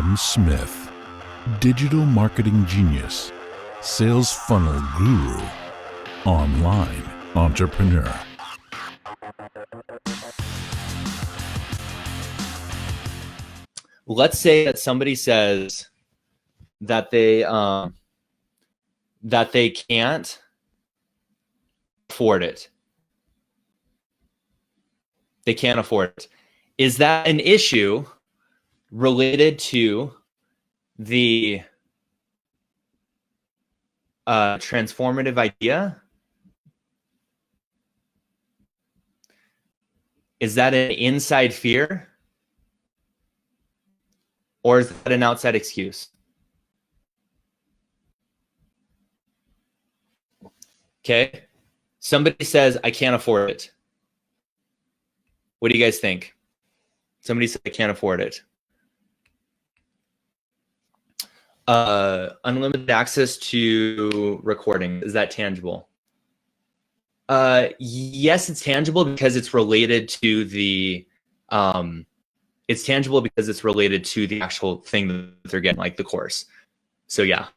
Adam Smith, digital marketing genius, sales funnel guru, online entrepreneur. Let's say that somebody says that they can't afford it. They can't afford it. Is that an issue related to the transformative idea? Is that an inside fear? Or is that an outside excuse? Okay. Somebody says, I can't afford it. What do you guys think? Somebody said, I can't afford it. Unlimited access to recording. Is that tangible? Yes, it's tangible because it's related to the, it's tangible because it's related to the actual thing that they're getting, like the course. So yeah.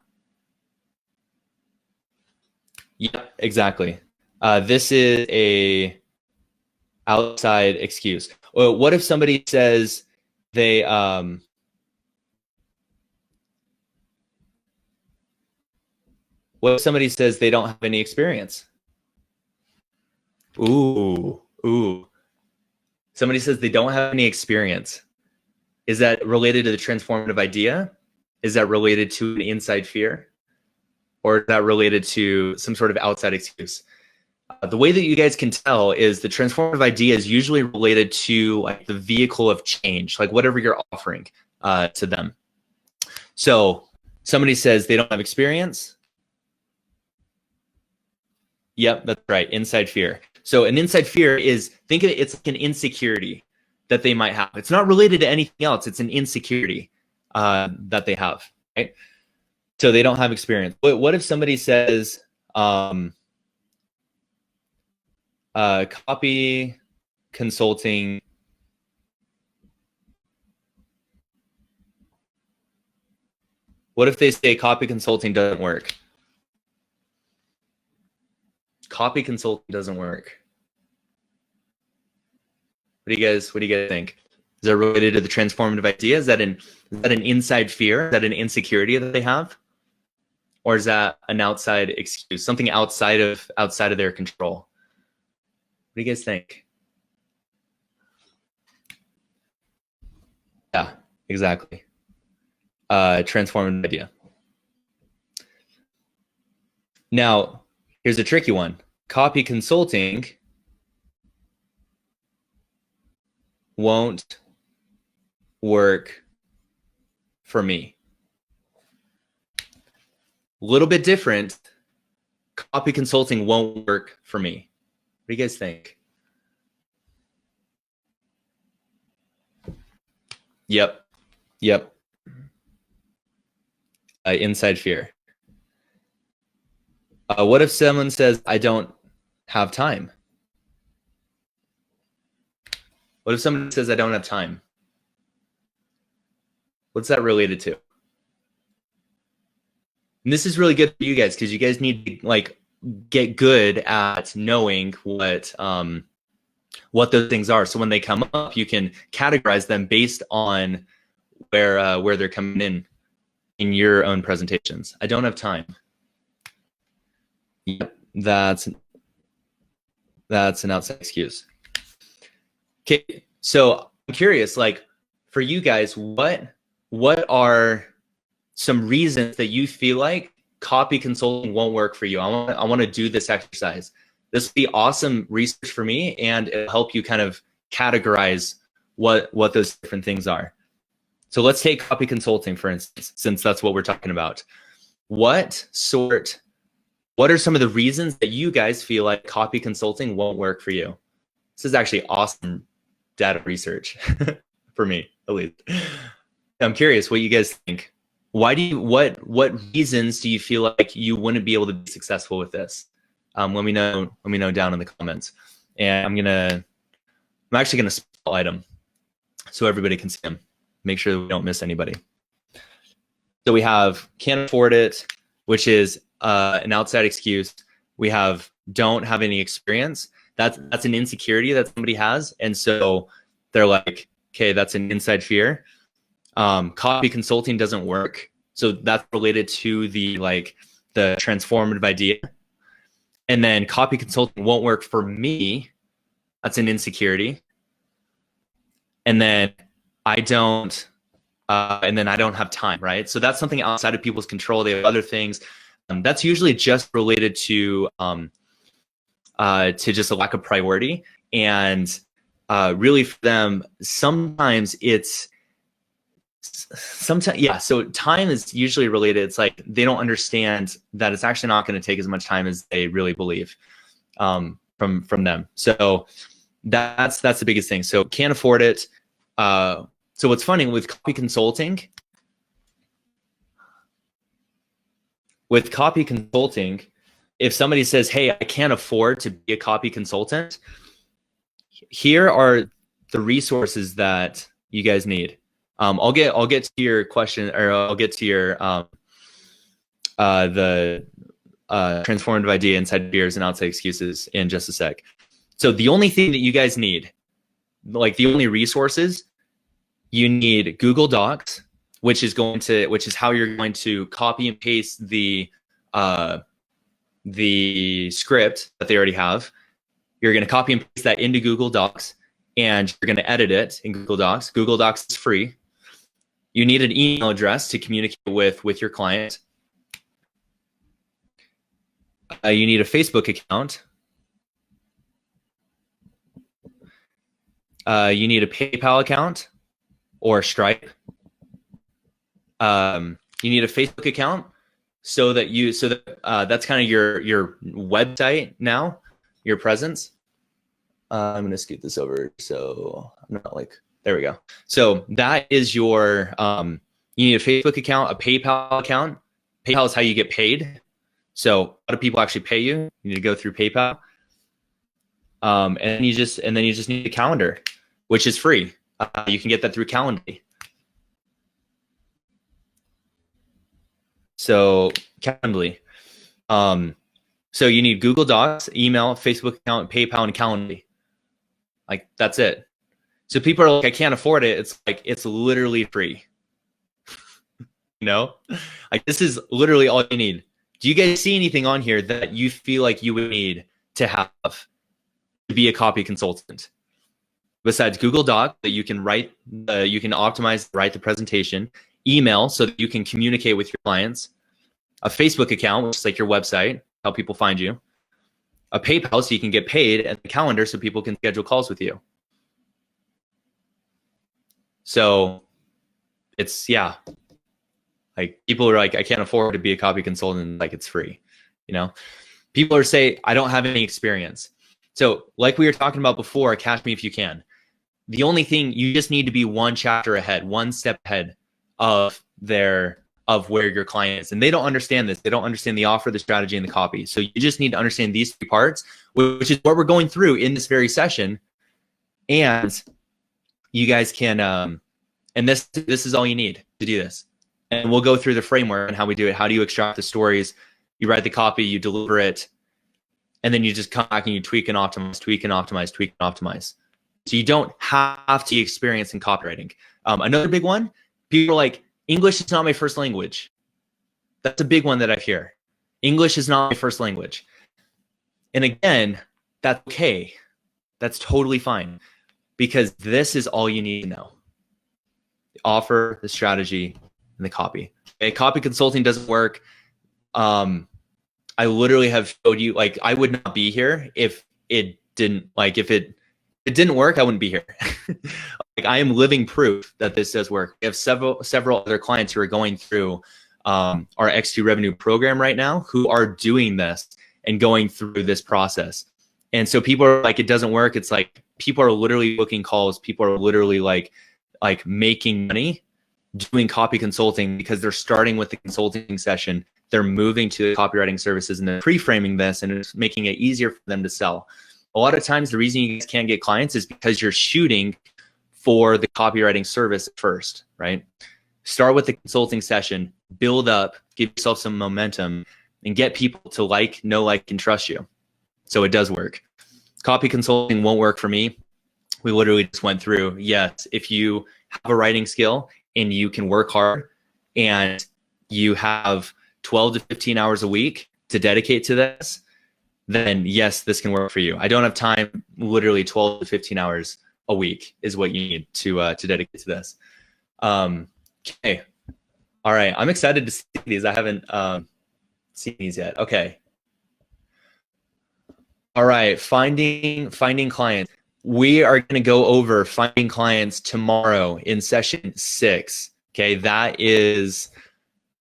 Yeah, exactly. This is a outside excuse. Well, what if somebody says they, what if somebody says they don't have any experience? Ooh. Somebody says they don't have any experience. Is that related to the transformative idea? Is that related to an inside fear? Or is that related to some sort of outside excuse? The way that you guys can tell is the transformative idea is usually related to like the vehicle of change, like whatever you're offering to them. So somebody says they don't have experience. Yep, that's right. Inside fear. So an inside fear is, think of it, it's like an insecurity that they might have. It's not related to anything else. It's an insecurity that they have, right? So they don't have experience. But what if somebody says, copy consulting what if they say copy consulting doesn't work? Copy consulting doesn't work. What do you guys think? Is that related to the transformative idea? Is that an inside fear? Is that an insecurity that they have? Or is that an outside excuse, something outside of their control? What do you guys think? Yeah, exactly. Transformative idea. Now, here's a tricky one. Copy consulting won't work for me. A little bit different. Copy consulting won't work for me. What do you guys think? Yep. Inside fear. What if someone says, I don't have time? What if someone says, I don't have time? What's that related to? And this is really good for you guys because you guys need to like get good at knowing what those things are. So when they come up, you can categorize them based on where they're coming in your own presentations. I don't have time. Yep, that's an outside excuse. Okay, so I'm curious, like for you guys, what are some reasons that you feel like copy consulting won't work for you? I want to do this exercise. This will be awesome research for me, and it'll help you kind of categorize what those different things are. So let's take copy consulting, for instance, since that's what we're talking about. What are some of the reasons that you guys feel like copy consulting won't work for you? This is actually awesome data research for me, at least. I'm curious what you guys think. What reasons do you feel like you wouldn't be able to be successful with this? Let me know down in the comments. And I'm actually gonna spotlight them so everybody can see them. Make sure that we don't miss anybody. So we have can't afford it, which is an outside excuse. We have don't have any experience. That's an insecurity that somebody has, and so they're like, okay, that's an inside fear. Copy consulting doesn't work, so that's related to the transformative idea. And then copy consulting won't work for me. That's an insecurity. And then I don't have time, right? So that's something outside of people's control. They have other things. That's usually just related to just a lack of priority. And really for them, sometimes, yeah. So time is usually related. It's like they don't understand that it's actually not going to take as much time as they really believe from them. So that's the biggest thing. So can't afford it. So what's funny with copy consulting, if somebody says, hey, I can't afford to be a copy consultant, here are the resources that you guys need. I'll get to your question, or I'll get to your the transformative idea, inside fears and outside excuses in just a sec. So the only thing that you guys need, like the only resources, you need Google Docs, which is how you're going to copy and paste the script that they already have. You're going to copy and paste that into Google Docs, and you're going to edit it in Google Docs. Google Docs is free. You need an email address to communicate with your client. You need a Facebook account. You need a PayPal account or Stripe. You need a Facebook account so that that's kind of your website now, your presence. I'm going to scoot this over so I'm not like, there we go. So that is your, you need a Facebook account, a PayPal account. PayPal is how you get paid. So a lot of people actually pay you. You need to go through PayPal. And then you just need a calendar, which is free. You can get that through Calendly. So Calendly. So you need Google Docs, email, Facebook account, PayPal, and Calendly. Like that's it. So people are like, I can't afford it. It's like, it's literally free. You know, like this is literally all you need. Do you guys see anything on here that you feel like you would need to have to be a copy consultant? Besides Google Doc that you can write, you can optimize, write the presentation, email so that you can communicate with your clients, a Facebook account, which is like your website, how people find you, a PayPal so you can get paid, and a calendar so people can schedule calls with you. So it's, yeah, like people are like, I can't afford to be a copy consultant, like it's free. You know, people are saying, I don't have any experience. So like we were talking about before, catch me if you can. The only thing, you just need to be one chapter ahead, one step ahead of where your client is. And they don't understand this. They don't understand the offer, the strategy, and the copy. So you just need to understand these three parts, which is what we're going through in this very session. And you guys can, and this is all you need to do this. And we'll go through the framework and how we do it. How do you extract the stories? You write the copy, you deliver it, and then you just come back and you tweak and optimize, tweak and optimize, tweak and optimize. So you don't have to experience in copywriting. Another big one, people are like, English is not my first language. That's a big one that I hear. English is not my first language. And again, that's okay. That's totally fine, because this is all you need to know. The offer, the strategy, and the copy. Okay, copy consulting doesn't work. I literally have showed you, like, I would not be here if it didn't, like, if it didn't work, I wouldn't be here. Like, I am living proof that this does work. We have several other clients who are going through our X2 revenue program right now who are doing this and going through this process. And so people are like, it doesn't work. It's like, people are literally booking calls. People are literally like making money doing copy consulting because they're starting with the consulting session. They're moving to the copywriting services and they're pre-framing this, and it's making it easier for them to sell. A lot of times the reason you guys can't get clients is because you're shooting for the copywriting service first, right? Start with the consulting session, build up, give yourself some momentum, and get people to like, know, like, and trust you. So it does work. Copy consulting won't work for me. We literally just went through, yes, if you have a writing skill and you can work hard and you have 12 to 15 hours a week to dedicate to this, then yes, this can work for you. I don't have time, literally 12 to 15 hours a week is what you need to dedicate to this. Okay. All right. I'm excited to see these. I haven't seen these yet. Okay. All right. Finding clients. We are going to go over finding clients tomorrow in session 6. Okay. That is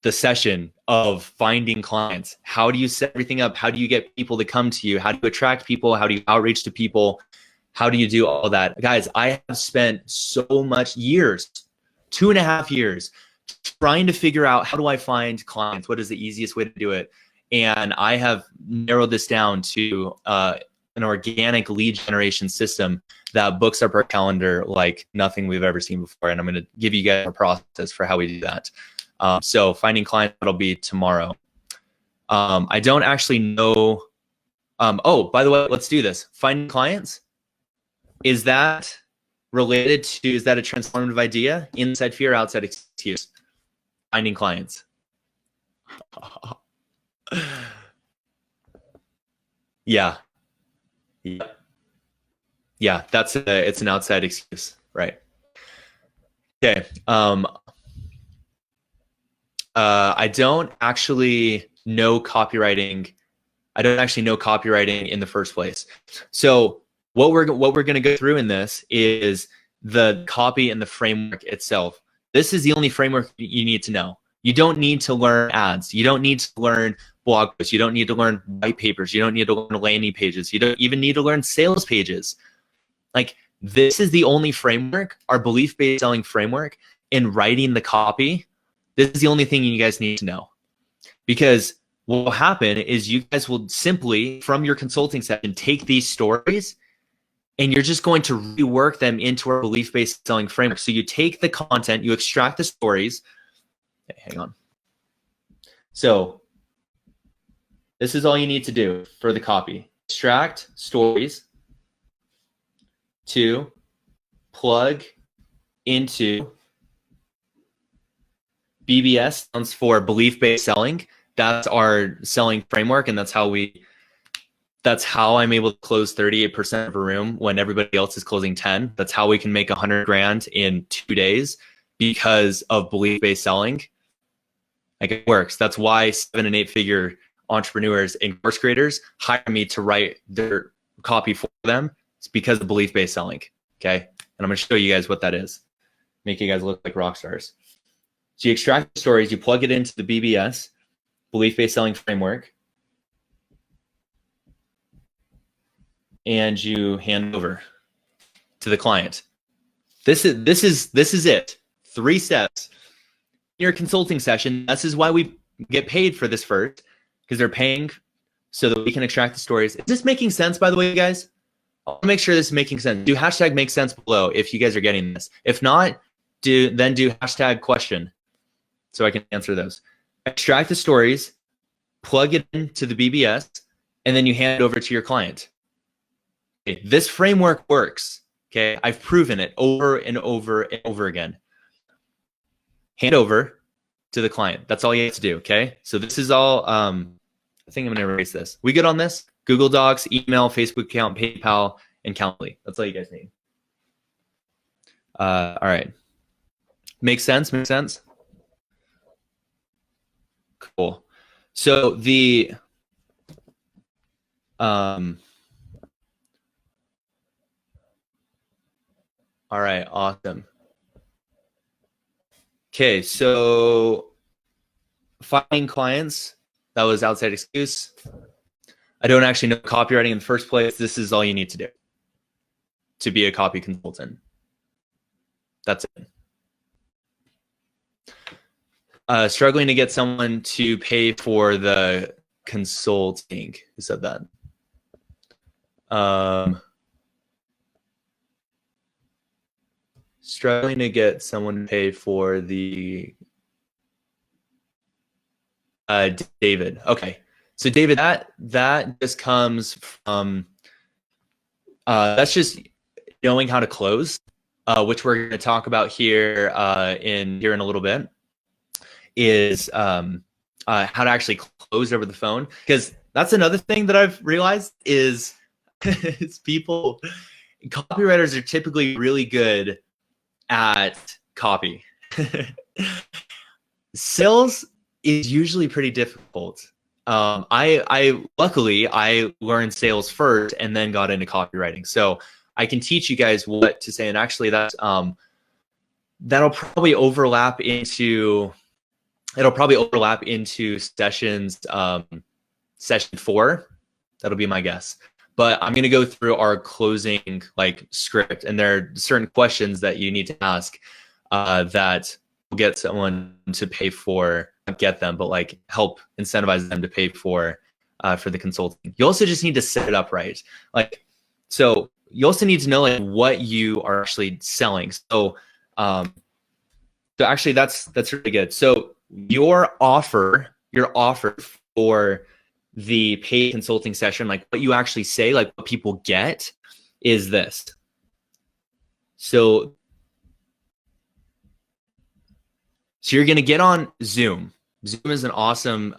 the session of finding clients. How do you set everything up? How do you get people to come to you? How do you attract people? How do you outreach to people? How do you do all that? Guys, I have spent so much years, 2.5 years, trying to figure out how do I find clients? What is the easiest way to do it? And I have narrowed this down to an organic lead generation system that books up our calendar like nothing we've ever seen before. And I'm going to give you guys a process for how we do that. So finding clients, that'll be tomorrow. I don't actually know. Oh, by the way, let's do this. Finding clients. Is that related to, is that a transformative idea? Inside fear, outside excuse? Finding clients. Yeah. Yeah, it's an outside excuse, right? Okay. I don't actually know copywriting. I don't actually know copywriting in the first place. So what we're going to go through in this is the copy and the framework itself. This is the only framework you need to know. You don't need to learn ads. You don't need to learn blog posts. You don't need to learn white papers. You don't need to learn landing pages. You don't even need to learn sales pages. Like, this is the only framework, our belief-based selling framework, in writing the copy. This is the only thing you guys need to know. Because what will happen is you guys will simply, from your consulting session, take these stories and you're just going to rework them into our belief-based selling framework. So you take the content, you extract the stories. Okay, hang on. So this is all you need to do for the copy. Extract stories to plug into BBS, stands for belief-based selling. That's our selling framework, and that's how I'm able to close 38% of a room when everybody else is closing 10. That's how we can make 100 grand in 2 days because of belief-based selling. Like, it works. That's why 7 and 8 figure entrepreneurs and course creators hire me to write their copy for them. It's because of belief-based selling. Okay. And I'm going to show you guys what that is. Make you guys look like rock stars. So you extract the stories, you plug it into the BBS, belief-based selling framework, and you hand over to the client. This is it. 3 steps. In your consulting session, this is why we get paid for this first, because they're paying so that we can extract the stories. Is this making sense, by the way, guys? I'll make sure this is making sense. Do hashtag make sense below if you guys are getting this. If not, do hashtag question so I can answer those. Extract the stories, plug it into the BBS, and then you hand it over to your client. Okay, this framework works. Okay, I've proven it over and over and over again. Hand over to the client. That's all you have to do. Okay, so this is all. I think I'm going to erase this. We good on this? Google Docs, email, Facebook account, PayPal, and Calendly. That's all you guys need. All right. Makes sense? Makes sense? Cool. So the all right, awesome. Okay, so finding clients, that was outside excuse. I don't actually know copywriting in the first place. This is all you need to do to be a copy consultant. That's it. Struggling to get someone to pay for the consulting. Who said that? Struggling to get someone to pay for the David. Okay. So David, that just comes from that's just knowing how to close, which we're going to talk about here in a little bit, is how to actually close over the phone. Because that's another thing that I've realized is, copywriters are typically really good at copy. Sales is usually pretty difficult. I luckily I learned sales first and then got into copywriting, so I can teach you guys what to say. And actually, that'll probably overlap into session 4. That'll be my guess. But I'm going to go through our closing script, and there are certain questions that you need to ask that will get someone to pay for, not get them, but help incentivize them to pay for the consulting. You also just need to set it up right. So you also need to know what you are actually selling. So actually that's really good. So your offer for the paid consulting session, what you actually say, what people get, is this. So you're going to get on Zoom. Zoom is an awesome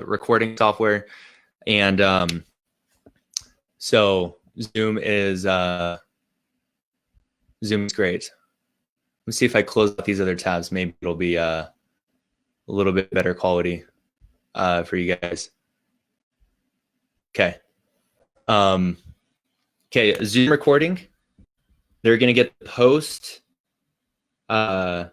recording software, and so Zoom is great. Let's see if I close out these other tabs. Maybe it'll be a little bit better quality for you guys. Okay. Okay, Zoom recording. They're going to get the post. The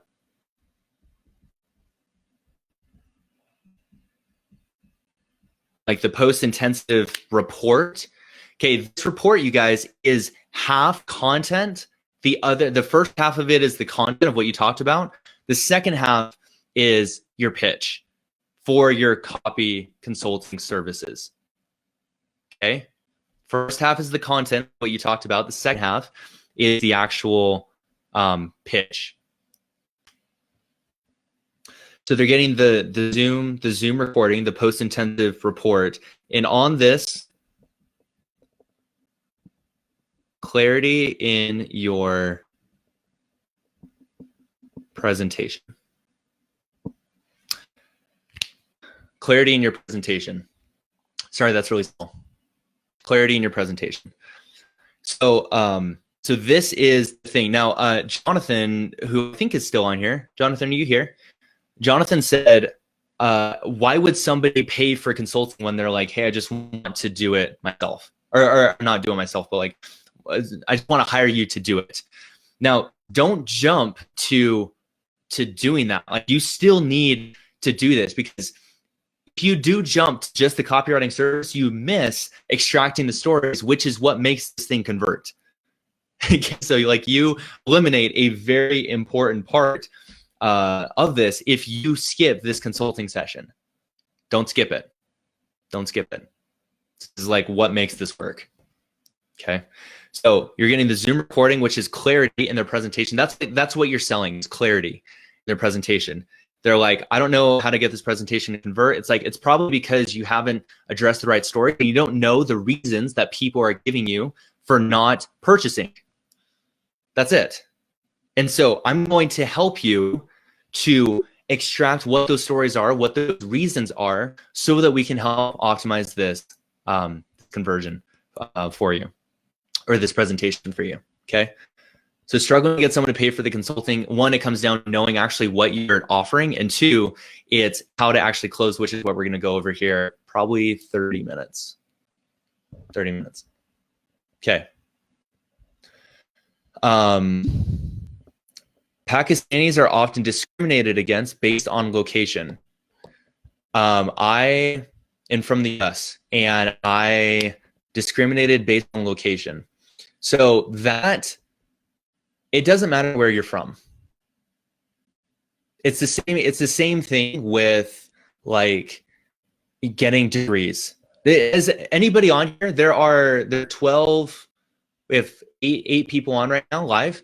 post-intensive report. Okay, this report, you guys, is half content. The first half of it is the content of what you talked about. The second half is your pitch for your copy consulting services. Okay, first half is the content, what you talked about. The second half is the actual pitch. So they're getting the Zoom recording, the post-intensive report, and on this, clarity in your presentation. Clarity in your presentation. Sorry, that's really small. Clarity in your presentation. So so this is the thing. Now, Jonathan, who I think is still on here. Jonathan, are you here? Jonathan said, why would somebody pay for consulting when they're like, hey, I just want to do it myself, or not do it myself, but I just want to hire you to do it. Now, don't jump to doing that. You still need to do this, because if you do jump to just the copywriting service, you miss extracting the stories, which is what makes this thing convert. So you eliminate a very important part of this if you skip this consulting session. Don't skip it. Don't skip it. This is what makes this work. Okay. So you're getting the Zoom recording, which is clarity in their presentation. That's what you're selling, is clarity in their presentation. They're like, I don't know how to get this presentation to convert. It's probably because you haven't addressed the right story, and you don't know the reasons that people are giving you for not purchasing. That's it. And so I'm going to help you to extract what those stories are, what those reasons are, so that we can help optimize this conversion for you, or this presentation for you. Okay. So struggling to get someone to pay for the consulting, one, it comes down to knowing actually what you're offering, and two, it's how to actually close, which is what we're going to go over here, probably 30 minutes. 30 minutes. Okay. Pakistanis are often discriminated against based on location. I am from the US, and I discriminated based on location. So that, it doesn't matter where you're from. It's the same thing with getting degrees. Is anybody on here? There are 12, we have eight people on right now live.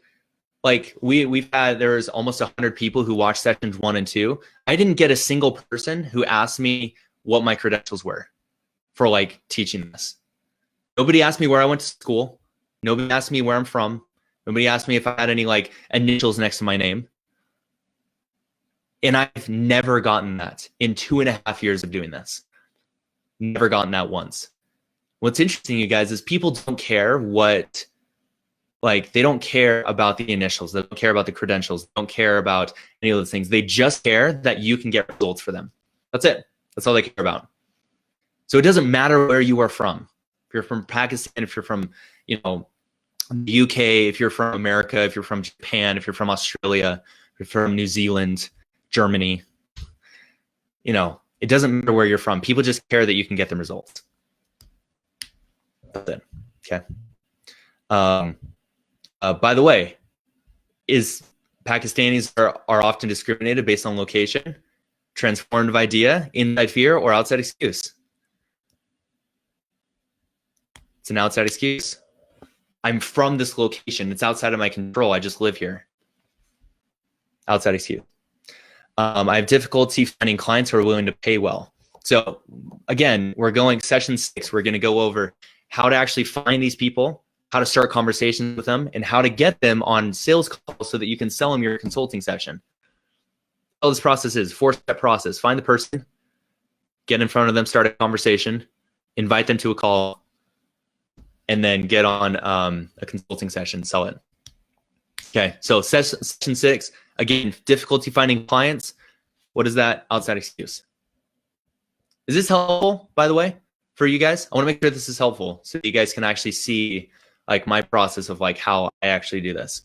like there's almost 100 people who watched sessions 1 and 2. I didn't get a single person who asked me what my credentials were for like teaching this. Nobody asked me where I went to school. Nobody asked me where I'm from. Nobody asked me if I had any like initials next to my name. And I've never gotten that in 2.5 years of doing this. Never gotten that once. What's interesting, you guys, is people don't care what, like, they don't care about the initials. They don't care about the credentials. They don't care about any of those things. They just care that you can get results for them. That's it. That's all they care about. So it doesn't matter where you are from. If you're from Pakistan, if you're from, you know, the UK, if you're from America, if you're from Japan, if you're from Australia, if you're from New Zealand, Germany, you know, it doesn't matter where you're from. People just care that you can get them results. That's it. Okay. By the way, Pakistanis are often discriminated based on location, transformative idea, inside fear, or outside excuse? It's an outside excuse. I'm from this location. It's outside of my control. I just live here. Outside excuse. I have difficulty finding clients who are willing to pay well. So again, we're going session 6. We're going to go over how to actually find these people, how to start conversations with them, and how to get them on sales calls so that you can sell them your consulting session. All this process is 4-step process. Find the person, get in front of them, start a conversation, invite them to a call, and then get on a consulting session, sell it. Okay, so session 6, again, difficulty finding clients. What is that? Outside excuse. Is this helpful, by the way, for you guys? I want to make sure this is helpful so you guys can actually see like my process of like how I actually do this.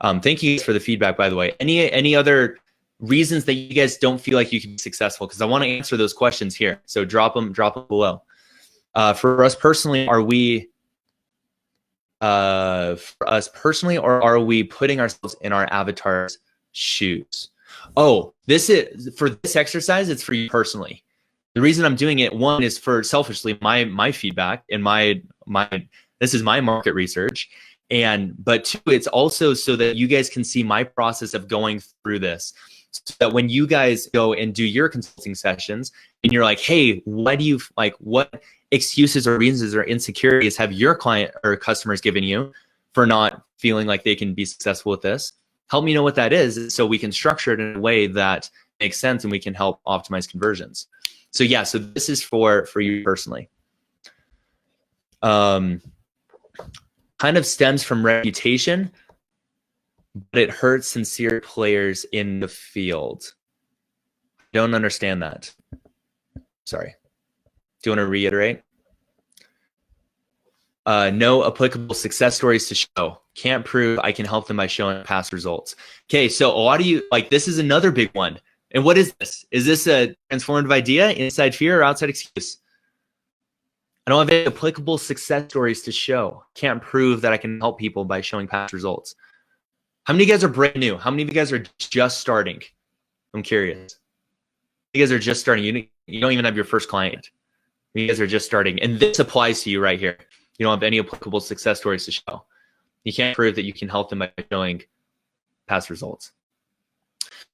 Thank you for the feedback, by the way. Any other reasons that you guys don't feel like you can be successful? Because I want to answer those questions here. So drop them below. For us personally, are we or are we putting ourselves in our avatar's shoes? Oh, this is for this exercise. It's for you personally. The reason I'm doing it, one, is for selfishly my feedback and this is my market research, but two, it's also so that you guys can see my process of going through this, so that when you guys go and do your consulting sessions and you're like, hey, what excuses or reasons or insecurities have your client or customers given you for not feeling like they can be successful with this? Help me know what that is so we can structure it in a way that makes sense and we can help optimize conversions. So yeah, so this is for you personally. Kind of stems from reputation, but it hurts sincere players in the field. Don't understand that. Sorry. Do you want to reiterate? No applicable success stories to show. Can't prove I can help them by showing past results. Okay, so a lot of you, like, this is another big one. And what is this? Is this a transformative idea, inside fear, or outside excuse? I don't have any applicable success stories to show. Can't prove that I can help people by showing past results. How many of you guys are brand new? How many of you guys are just starting? I'm curious. You guys are just starting. You don't even have your first client. You guys are just starting. And this applies to you right here. You don't have any applicable success stories to show. You can't prove that you can help them by showing past results.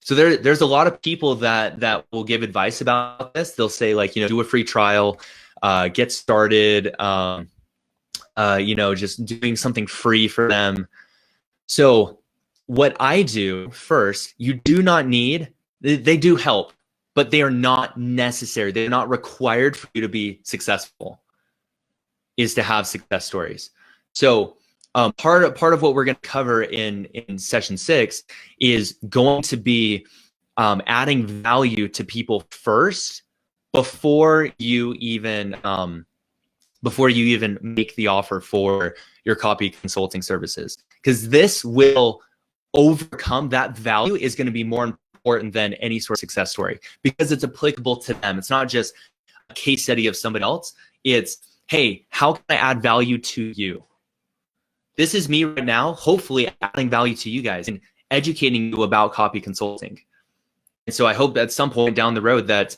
So there's a lot of people that will give advice about this. They'll say, like, do a free trial, get started, just doing something free for them. So what I do first, you do not need, they do help, but they are not necessary. They're not required for you to be successful, is to have success stories. So part of what we're going to cover in session 6 is going to be adding value to people first before you even make the offer for your copy consulting services, because this will overcome, that value is going to be more important than any sort of success story, because it's applicable to them. It's not just a case study of somebody else. It's, hey, how can I add value to you? This is me right now, hopefully adding value to you guys and educating you about copy consulting. And so I hope at some point down the road that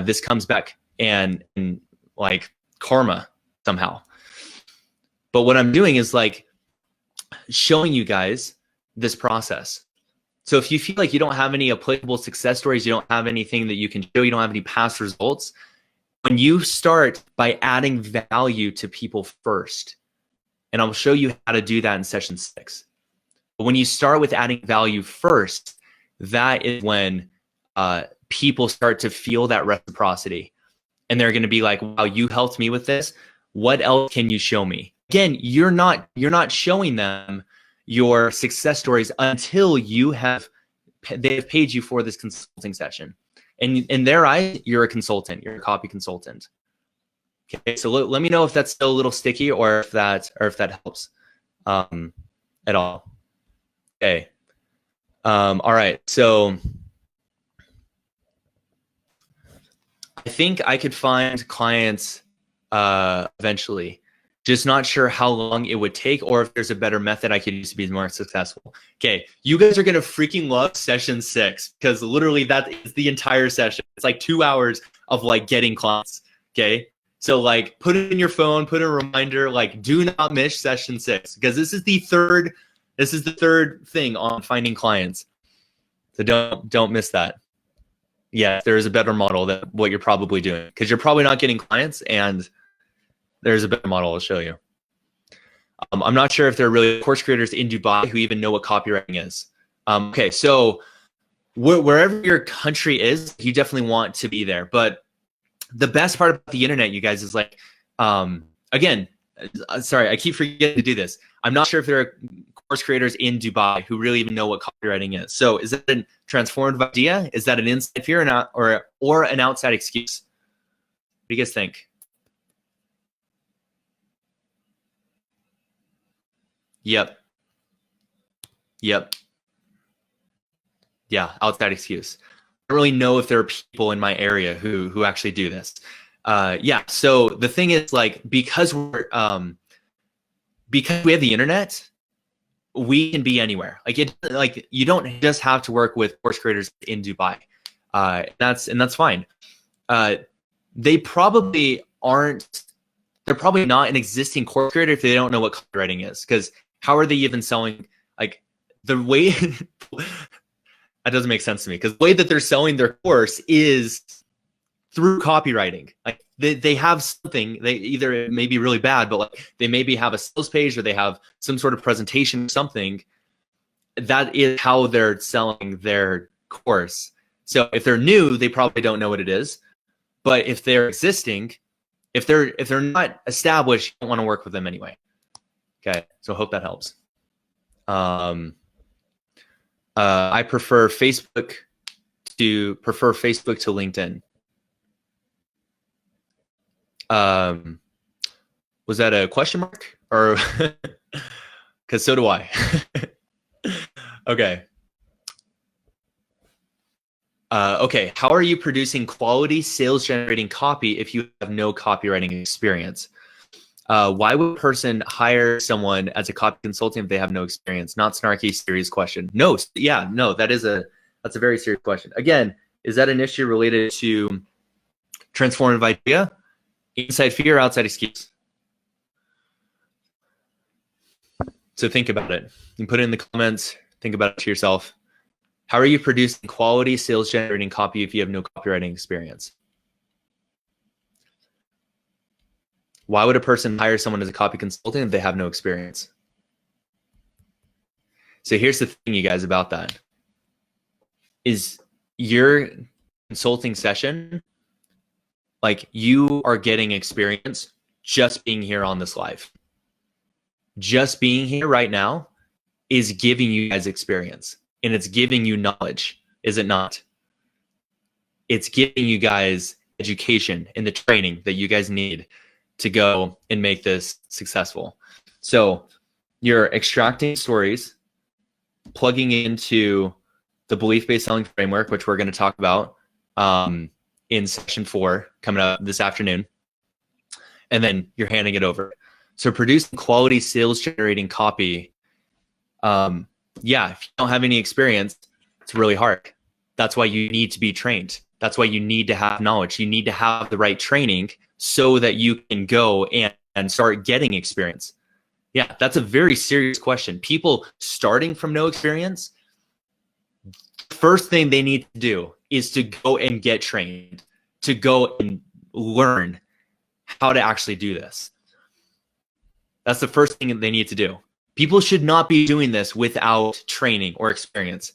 this comes back and like karma somehow. But what I'm doing is like showing you guys this process. So if you feel like you don't have any applicable success stories, you don't have anything that you can show, you don't have any past results, when you start by adding value to people first, and I'll show you how to do that in session 6. But when you start with adding value first, that is when people start to feel that reciprocity. And they're going to be like, wow, you helped me with this. What else can you show me? Again, you're not showing them your success stories until they've paid you for this consulting session. And in their eyes, you're a consultant, you're a copy consultant. Okay, so let me know if that's still a little sticky or if that helps at all. Okay. All right. So I think I could find clients eventually. Just not sure how long it would take or if there's a better method I could use to be more successful. Okay, you guys are going to freaking love session 6 because literally that is the entire session. It's like 2 hours of like getting clients. Okay, so like put it in your phone, put a reminder, like do not miss session 6 because this is the third thing on finding clients. So don't miss that. Yeah, there is a better model than what you're probably doing because you're probably not getting clients, and there's a better model I'll show you. I'm not sure if there are really course creators in Dubai who even know what copywriting is. Okay, so wherever your country is, you definitely want to be there. But the best part about the internet, you guys, is like, again, sorry, I keep forgetting to do this. I'm not sure if there are course creators in Dubai who really even know what copywriting is. So is that a transformative idea? Is that an inside fear or an outside excuse? What do you guys think? Yep. Yeah, outside excuse. I don't really know if there are people in my area who actually do this. Yeah, so the thing is, like, because we have the internet, we can be anywhere. Like you don't just have to work with course creators in Dubai. That's fine. They probably aren't. They're probably not an existing course creator if they don't know what copywriting is, because how are they even selling? Like the way that doesn't make sense to me, because the way that they're selling their course is through copywriting. Like they have something, they either it may be really bad, but like they maybe have a sales page or they have some sort of presentation or something. That is how they're selling their course. So if they're new, they probably don't know what it is. But if they're existing, if they're not established, you don't want to work with them anyway. Okay, so hope that helps. I prefer Facebook to LinkedIn. Was that a question mark, or because so do I? Okay. Okay, how are you producing quality sales generating copy if you have no copywriting experience? Why would a person hire someone as a copy consultant if they have no experience? Not snarky, serious question. No, yeah, no, that's a very serious question. Again, is that an issue related to transformative idea, inside fear, outside excuse? So think about it. You can put it in the comments. Think about it to yourself. How are you producing quality sales generating copy if you have no copywriting experience? Why would a person hire someone as a copy consultant if they have no experience? So here's the thing, you guys, about that. Is your consulting session, like, you are getting experience just being here on this live. Just being here right now is giving you guys experience, and it's giving you knowledge, is it not? It's giving you guys education and the training that you guys need to go and make this successful. So you're extracting stories, plugging into the belief-based selling framework, which we're going to talk about in session 4 coming up this afternoon, and then you're handing it over. So producing quality sales generating copy, yeah, if you don't have any experience, it's really hard. That's why you need to be trained. That's why you need to have knowledge. You need to have the right training so that you can go and start getting experience. Yeah, that's a very serious question. People starting from no experience, first thing they need to do is to go and get trained, to go and learn how to actually do this. That's the first thing they need to do. People should not be doing this without training or experience.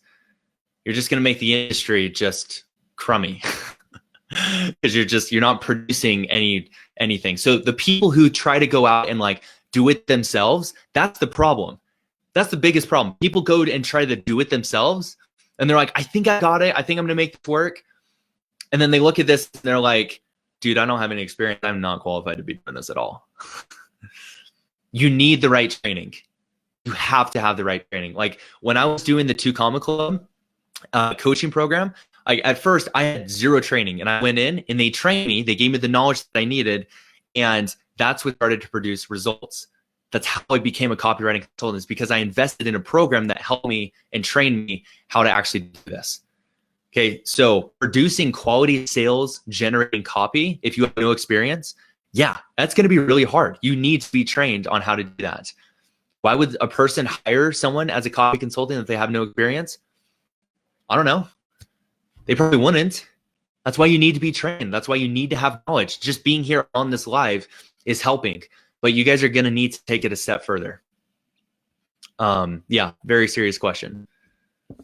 You're just going to make the industry just crummy because you're not producing anything. So the people who try to go out and like do it themselves, that's the problem. That's the biggest problem. People go and try to do it themselves and they're like, I think I got it. I think I'm going to make this work. And then they look at this and they're like, dude, I don't have any experience. I'm not qualified to be doing this at all. You need the right training. You have to have the right training. Like when I was doing the 2 Comma Club coaching program, at first I had 0 training, and I went in and they trained me. They gave me the knowledge that I needed, and that's what started to produce results. That's how I became a copywriting consultant, is because I invested in a program that helped me and trained me how to actually do this. Okay, so producing quality sales, generating copy, if you have no experience, yeah, that's going to be really hard. You need to be trained on how to do that. Why would a person hire someone as a copy consultant if they have no experience? I don't know. They probably wouldn't. That's why you need to be trained. That's why you need to have knowledge. Just being here on this live is helping, but you guys are going to need to take it a step further. Yeah, very serious question.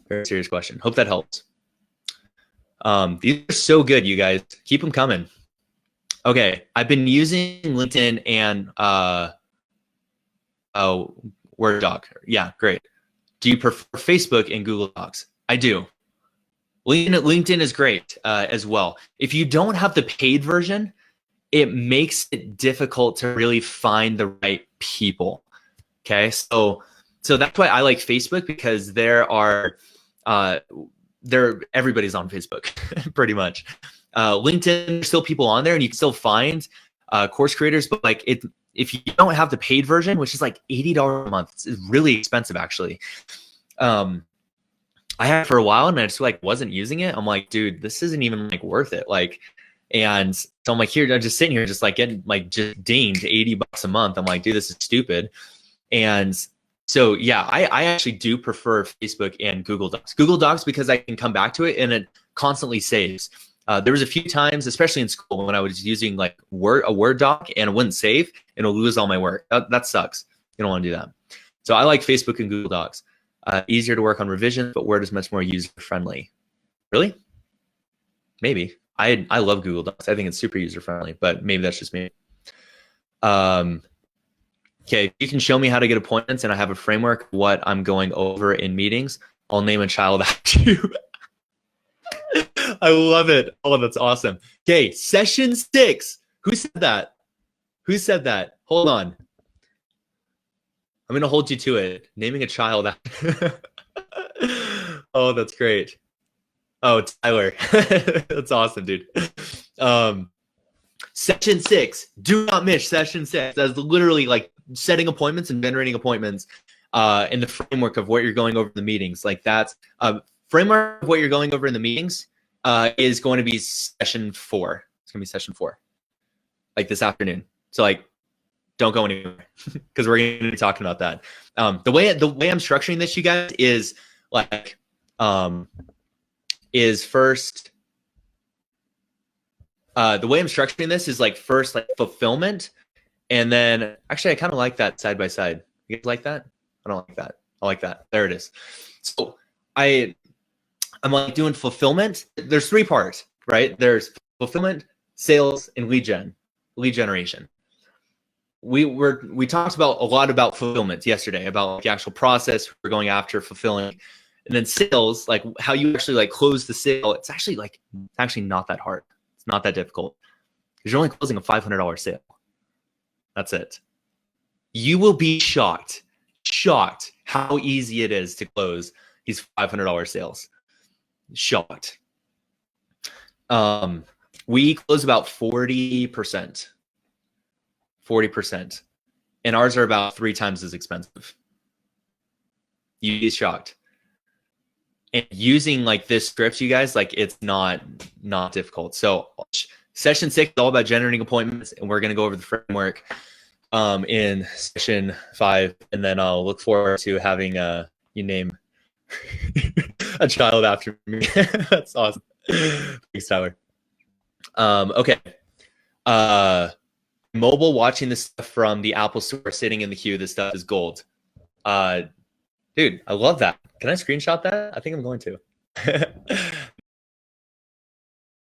Very serious question. Hope that helps. These are so good, you guys. Keep them coming. Okay, I've been using LinkedIn and Word doc. Yeah, great. Do you prefer Facebook and Google Docs? I do. LinkedIn is great as well. If you don't have the paid version, it makes it difficult to really find the right people. Okay, so that's why I like Facebook, because everybody's on Facebook pretty much. LinkedIn, there's still people on there, and you can still find course creators, but like if you don't have the paid version, which is like $80 a month, it's really expensive actually. I had it for a while and I just like wasn't using it. I'm like, dude, this isn't even like worth it. Like, and so I'm like, here, I'm just sitting here, just like getting like just dinged $80 a month. I'm like, dude, this is stupid. And so, yeah, I actually do prefer Facebook and Google Docs. Google Docs because I can come back to it and it constantly saves. There was a few times, especially in school, when I was using like a Word doc and it wouldn't save and it'll lose all my work. That sucks. You don't want to do that. So I like Facebook and Google Docs. Easier to work on revisions, but Word is much more user-friendly. Really? Maybe. I love Google Docs. I think it's super user-friendly, but maybe that's just me. Okay, if you can show me how to get appointments and I have a framework of what I'm going over in meetings, I'll name a child after you. I love it. Oh, that's awesome. Okay, session 6. Who said that? Who said that? Hold on. I'm going to hold you to it. Naming a child after. Oh, that's great. Oh, Tyler. That's awesome, dude. Session 6. Do not miss session 6. That's literally like setting appointments and generating appointments in the framework of what you're going over in the meetings. Like that's framework of what you're going over in the meetings is going to be session 4. It's going to be session 4, like this afternoon. So like, don't go anywhere because we're going to be talking about that. The way I'm structuring this, you guys, is like is first. The way I'm structuring this is like first like fulfillment, and then actually I kind of like that side by side. You guys like that? I don't like that. I like that. There it is. So I'm like doing fulfillment. There's 3 parts, right? There's fulfillment, sales, and lead generation. We talked about a lot about fulfillment yesterday, about like the actual process we're going after fulfilling, and then sales, like how you actually like close the sale. It's actually not that hard. It's not that difficult because you're only closing a $500 sale. That's it. You will be shocked how easy it is to close these $500 sales. Shocked. We close about 40%. 40%. And ours are about 3 times as expensive. You'd be shocked. And using like this script, you guys, like it's not difficult. So session 6 is all about generating appointments, and we're going to go over the framework. in session 5, and then I'll look forward to having you name a child after me. That's awesome. Thanks, Tyler. Okay. Mobile watching this stuff from the Apple Store, sitting in the queue. This stuff is gold. Dude, I love that. Can I screenshot that? I think I'm going to.